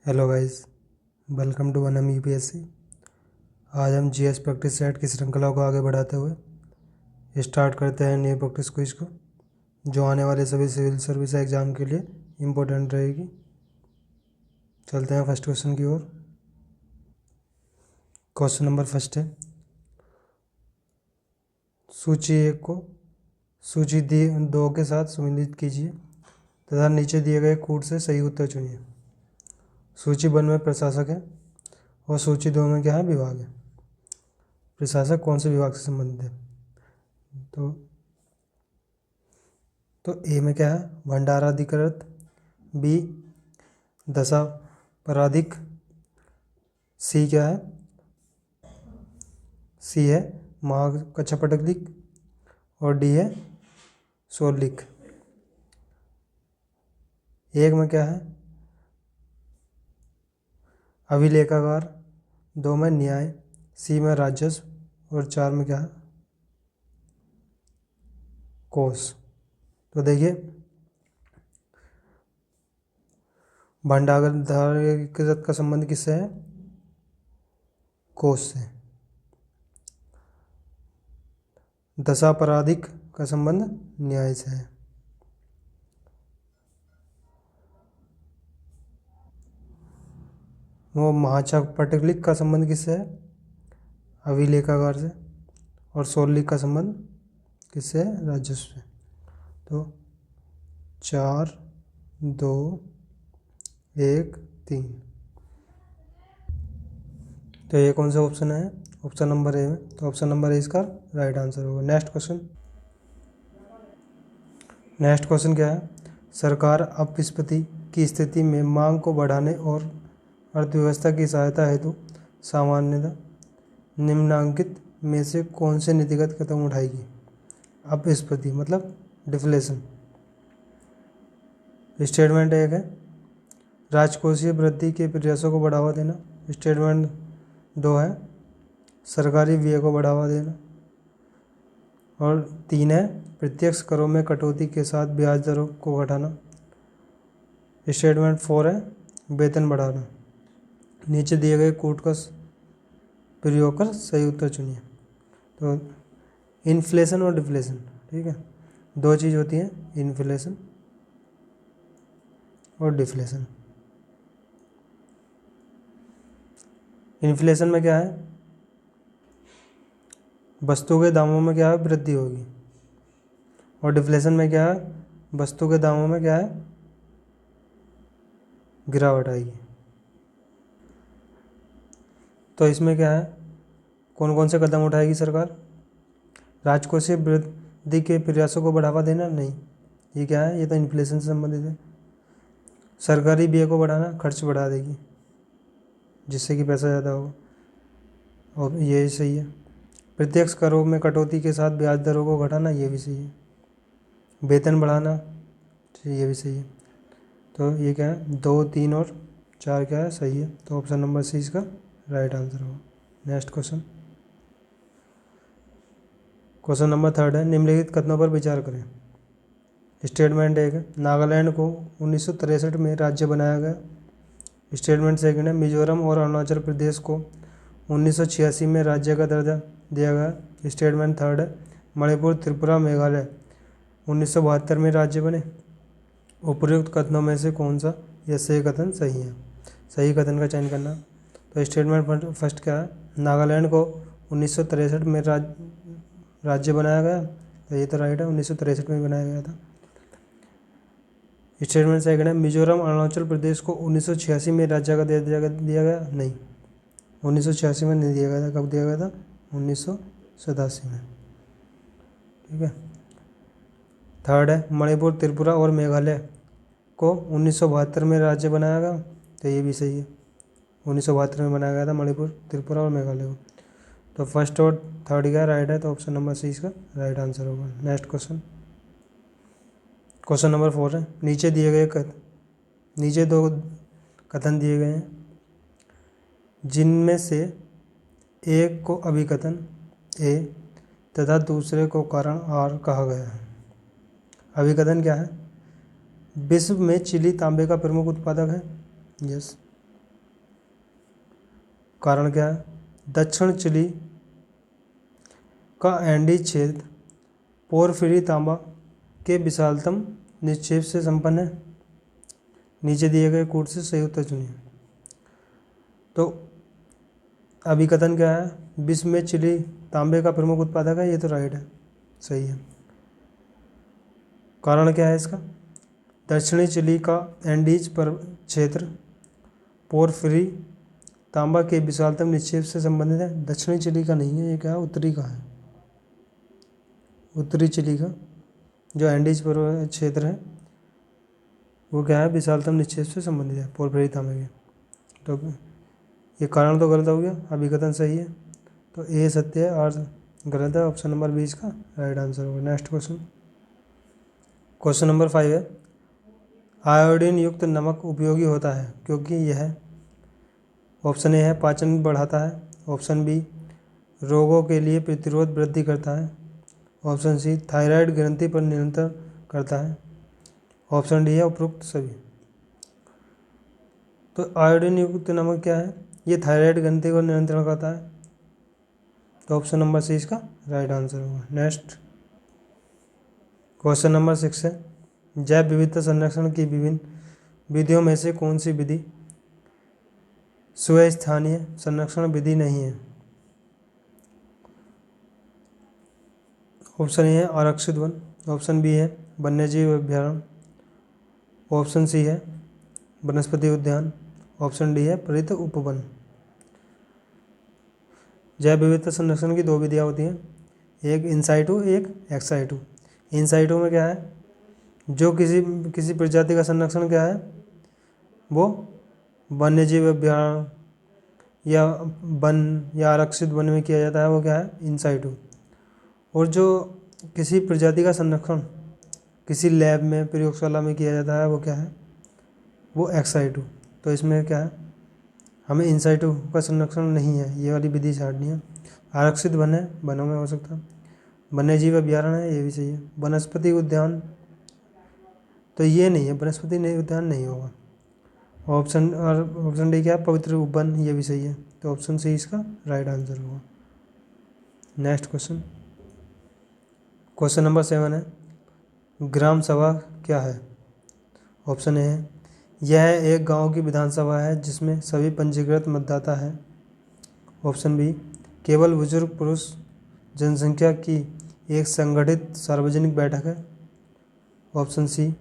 Hello guys, welcome to one UPSC. आज हम GS practice set की श्रृंखला को आगे बढ़ाते हुए स्टार्ट करते हैं नई प्रैक्टिस क्विज को, जो आने वाले सभी सिविल सर्विस एग्ज़ाम के लिए इम्पोर्टेंट रहेगी। चलते हैं फर्स्ट क्वेश्चन की ओर। क्वेश्चन नंबर फर्स्ट है, सूची 1 को सूची 2 के साथ सम्मिलित कीजिए तथा नीचे दिए गए कूट से सही उत्तर चुनिए। सूची 1 में प्रशासक है और सूची 2 में क्या है, विभाग है। प्रशासक कौन से विभाग से संबंधित है? तो ए में क्या है, भंडाराधिकृत। बी दशापराधिक। सी क्या है, सी है महाकक्षपटलिक। और डी है शोलिक। एक में क्या है, अभिलेखागार। 2 में न्याय। सी में राजस्व। और 4 में क्या है, कोष। तो देखिए, भंडाराधिकृत का संबंध किससे है? कोष से। दशापराधिक का संबंध न्याय से है। वो महाकक्षपटलिक का संबंध किससे है? अभिलेखागार से। और शोलिक का संबंध किससे है? राजस्व से। तो 4, 2, 1, 3। तो ये कौन सा ऑप्शन है? ऑप्शन नंबर ए में। तो ऑप्शन नंबर ए इसका राइट आंसर होगा। नेक्स्ट क्वेश्चन क्या है, सरकार अपस्फीति की स्थिति में मांग को बढ़ाने और अर्थव्यवस्था की सहायता हेतु सामान्यतः निम्नांकित में से कौन से नीतिगत कदम उठाएगी? अपस्फीति मतलब डिफ्लेशन। स्टेटमेंट 1 है, राजकोषीय वृद्धि के प्रयासों को बढ़ावा देना। स्टेटमेंट 2 है, सरकारी व्यय को बढ़ावा देना। और 3 है, प्रत्यक्ष करों में कटौती के साथ ब्याज दरों को घटाना। स्टेटमेंट 4 है, वेतन बढ़ाना। नीचे दिए गए कूट का प्रयोग कर सही उत्तर चुनिए। तो इन्फ्लेशन और डिफ्लेशन, ठीक है, दो चीज़ होती है, इन्फ्लेशन और डिफ्लेशन। इन्फ्लेशन में क्या है, वस्तु के दामों में क्या है, वृद्धि होगी। और डिफ्लेशन में क्या है, वस्तु के दामों में क्या है, गिरावट आएगी। तो इसमें क्या है, कौन कौन से कदम उठाएगी सरकार? राजकोषीय वृद्धि के प्रयासों को बढ़ावा देना, नहीं, ये क्या है, ये तो इन्फ्लेशन से संबंधित है। सरकारी व्यय को बढ़ाना, खर्च बढ़ा देगी जिससे कि पैसा ज़्यादा होगा, और ये सही है। प्रत्यक्ष करों में कटौती के साथ ब्याज दरों को घटाना, ये भी सही है। वेतन बढ़ाना, ये भी सही है। तो ये क्या है, 2, 3 और 4 क्या है, सही है। तो ऑप्शन नंबर सी इसका राइट आंसर होगा। नेक्स्ट क्वेश्चन नंबर 3 है, निम्नलिखित कथनों पर विचार करें। स्टेटमेंट 1 है, नागालैंड को 1963 में राज्य बनाया गया। स्टेटमेंट 2 है, मिजोरम और अरुणाचल प्रदेश को 1986 में राज्य का दर्जा दिया गया। स्टेटमेंट 3 है, मणिपुर, त्रिपुरा, मेघालय 1972 में राज्य बने। उपयुक्त कथनों में से कौन सा यह सही कथन सही है? सही कथन का चयन करना। तो स्टेटमेंट फर्स्ट क्या है, नागालैंड को 1963 में राज्य बनाया गया। तो ये तो राइट है, 1963 में बनाया गया था। स्टेटमेंट 2 है, मिजोरम अरुणाचल प्रदेश को 1986 में राज्य का दर्जा दिया गया। नहीं, 1986 में नहीं दिया गया था। कब दिया गया था? 1987 में, ठीक है। 3 है, मणिपुर, त्रिपुरा और मेघालय को 1972 में राज्य बनाया गया। तो ये भी सही है, 1972 में बनाया गया था मणिपुर, त्रिपुरा और मेघालय को। तो फर्स्ट और थर्ड क्या राइट है, तो ऑप्शन नंबर सी इसका राइट आंसर होगा। नेक्स्ट क्वेश्चन नंबर 4 है, नीचे 2 कथन दिए गए हैं, जिनमें से एक को अभिकथन ए तथा दूसरे को कारण आर कहा गया है। अभिकथन क्या है, विश्व में चिली तांबे का प्रमुख उत्पादक है। यस। कारण क्या है? दक्षिण चिली का एंडीज क्षेत्र पोरफिरी तांबा के विशालतम निक्षेप से संपन्न है। नीचे दिए गए कूट से सही उत्तर चुनिए। तो अभिकथन क्या है? विश्व में चिली तांबे का प्रमुख उत्पादक है, ये तो राइट है, सही है। कारण क्या है इसका? दक्षिणी चिली का एंडीज पर क्षेत्र पोरफिरी तांबा के विशालतम निक्षेप से संबंधित है। दक्षिणी चिली का नहीं है, ये क्या है? उत्तरी का है। उत्तरी चिली का जो एंडीज पर क्षेत्र है वो क्या है? विशालतम निक्षेप से संबंधित है, पोरफिरी तांबे के। तो ये कारण तो गलत हो गया, अभिकथन सही है। तो ए सत्य है और गलत है, ऑप्शन नंबर 20 का राइट आंसर होगा। नेक्स्ट क्वेश्चन, क्वेश्चन नंबर 5 है, आयोडीन युक्त नमक उपयोगी होता है क्योंकि यह, ऑप्शन ए है पाचन बढ़ाता है, ऑप्शन बी रोगों के लिए प्रतिरोध वृद्धि करता है, ऑप्शन सी थायराइड ग्रंथि पर नियंत्रण करता है, ऑप्शन डी है उपरोक्त सभी। तो आयोडीन युक्त नमक क्या है? ये थायराइड ग्रंथि को नियंत्रण करता है, तो ऑप्शन नंबर सी इसका राइट आंसर होगा। नेक्स्ट क्वेश्चन नंबर 6 है, जैव विविधता संरक्षण की विभिन्न विधियों में से कौन सी विधि स्वस्थानीय संरक्षण विधि नहीं है? ऑप्शन ए है आरक्षित वन, ऑप्शन बी है वन्यजीव अभ्यारण्य, ऑप्शन सी है वनस्पति उद्यान, ऑप्शन डी है परित उपवन। जैव विविधता संरक्षण की दो विधियाँ होती हैं, एक इनसाइटू, एक एक्साइटू। इनसाइटू में क्या है? जो किसी प्रजाति का संरक्षण क्या है? वो वन्यजीव अभ्यारण्य या वन या आरक्षित वन में किया जाता है, वो क्या है? इनसाइटू। और जो किसी प्रजाति का संरक्षण किसी लैब में, प्रयोगशाला में किया जाता है, वो क्या है? वो एक्साइटू। तो इसमें क्या है? हमें इनसाइटू का संरक्षण नहीं है, ये वाली विधि छाड़नी है। आरक्षित वन है, वनों में हो सकता है। वन्यजीव अभ्यारण्य है, ये भी सही है। वनस्पति उद्यान तो ये नहीं है, वनस्पति नहीं उद्यान नहीं होगा। ऑप्शन डी क्या है? पवित्र उपवन, ये भी सही है। तो ऑप्शन सी इसका राइट आंसर होगा। नेक्स्ट क्वेश्चन, क्वेश्चन नंबर 7 है, ग्राम सभा क्या है? ऑप्शन ए है यह एक गांव की विधानसभा है जिसमें सभी पंजीकृत मतदाता हैं, ऑप्शन बी केवल बुजुर्ग पुरुष जनसंख्या की एक संगठित सार्वजनिक बैठक है, ऑप्शन सी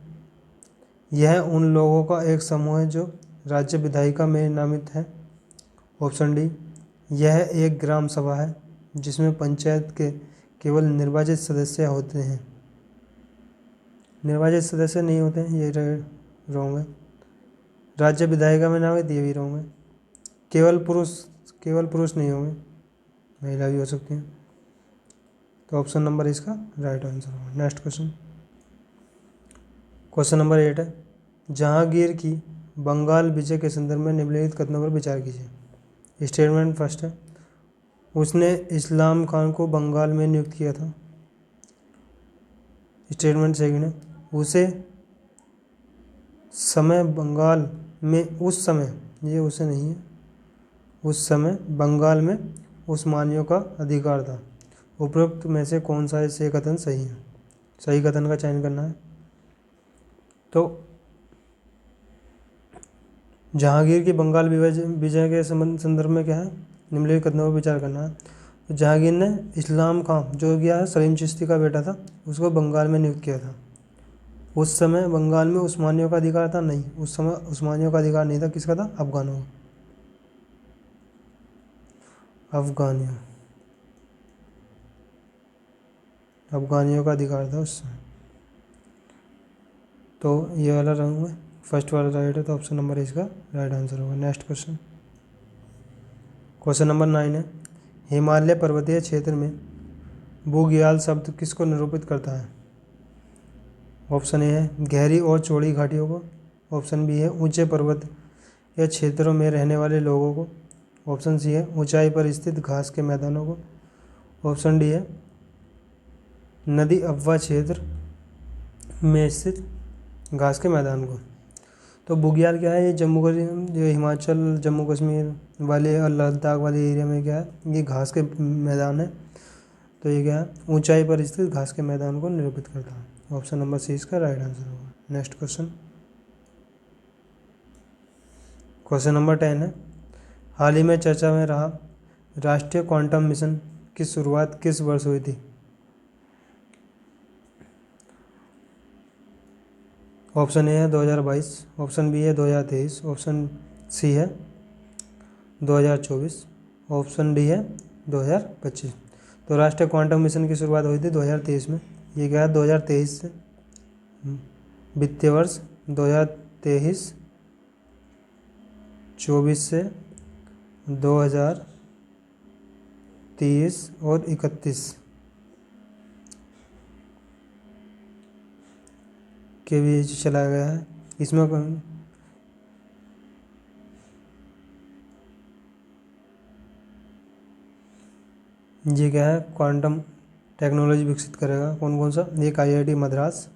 यह उन लोगों का एक समूह है जो राज्य विधायिका में नामित है, ऑप्शन डी यह एक ग्राम सभा है जिसमें पंचायत के केवल निर्वाचित सदस्य होते हैं। निर्वाचित सदस्य नहीं होते हैं, ये रॉन्ग है। राज्य विधायिका में नामित, ये भी रॉन्ग है। केवल पुरुष नहीं होंगे, महिला भी हो सकती हैं। तो ऑप्शन नंबर इसका राइट आंसर होगा। नेक्स्ट क्वेश्चन, क्वेश्चन नंबर 8 है, जहांगीर की बंगाल विजय के संदर्भ में निम्नलिखित कथनों पर विचार कीजिए। स्टेटमेंट फर्स्ट है, उसने इस्लाम खान को बंगाल में नियुक्त किया था। स्टेटमेंट सेकंड है, उसे समय बंगाल में उस समय, ये उसे नहीं है, उस समय बंगाल में उस्मानियों का अधिकार था। उपरोक्त में से कौन सा इससे कथन सही है? सही कथन का चयन करना है। तो जहांगीर की बंगाल विजय के संदर्भ में क्या है? निम्नलिखित कथनों पर विचार करना है। तो जहांगीर ने इस्लाम खां, जो गया है सलीम चिश्ती का बेटा था, उसको बंगाल में नियुक्त किया था। उस समय बंगाल में उस्मानियों का अधिकार था? नहीं, उस समय उस्मानियों का अधिकार नहीं था। किसका था? अफगानों का। अफगानियों का अधिकार था उस समय। तो ये वाला रंग में फर्स्ट वाला राइट है, तो ऑप्शन नंबर इसका राइट आंसर होगा। नेक्स्ट क्वेश्चन, क्वेश्चन नंबर 9 है, हिमालय पर्वतीय क्षेत्र में बुग्याल शब्द किसको निरूपित करता है? ऑप्शन ए है गहरी और चौड़ी घाटियों को, ऑप्शन बी है ऊंचे पर्वत या क्षेत्रों में रहने वाले लोगों को, ऑप्शन सी है ऊंचाई पर स्थित घास के मैदानों को, ऑप्शन डी है नदी अफवाह क्षेत्र में स्थित घास के मैदान को। तो बुग्याल क्या है, ये जम्मू कश्मीर, जो हिमाचल जम्मू कश्मीर वाले और लद्दाख वाले एरिया में क्या है, ये घास के मैदान है। तो ये क्या है, ऊंचाई पर स्थित घास के मैदान को निरूपित करता है। ऑप्शन नंबर सी इसका राइट आंसर होगा। नेक्स्ट क्वेश्चन, क्वेश्चन नंबर 10 है, हाल ही में चर्चा में रहा राष्ट्रीय क्वांटम मिशन की शुरुआत किस वर्ष हुई थी? ऑप्शन ए है 2022, ऑप्शन बी है 2023, ऑप्शन सी है 2024, ऑप्शन डी है 2025। तो राष्ट्रीय क्वांटम मिशन की शुरुआत हुई थी 2023 में। ये क्या है, 2023 से वित्तीय वर्ष 2023-24 से 2030 और 31 के बीच चलाया गया है। इसमें ये क्या है, क्वांटम टेक्नोलॉजी विकसित करेगा। कौन कौन सा? एक आईआईटी मद्रास,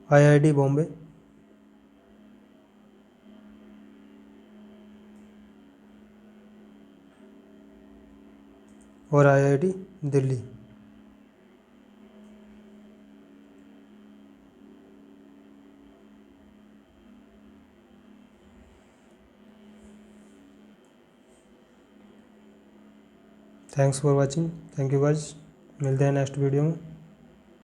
आईआईटी बॉम्बे और IIT Delhi. Thanks for watching, thank you guys, मिलते हैं नेक्स्ट वीडियो में।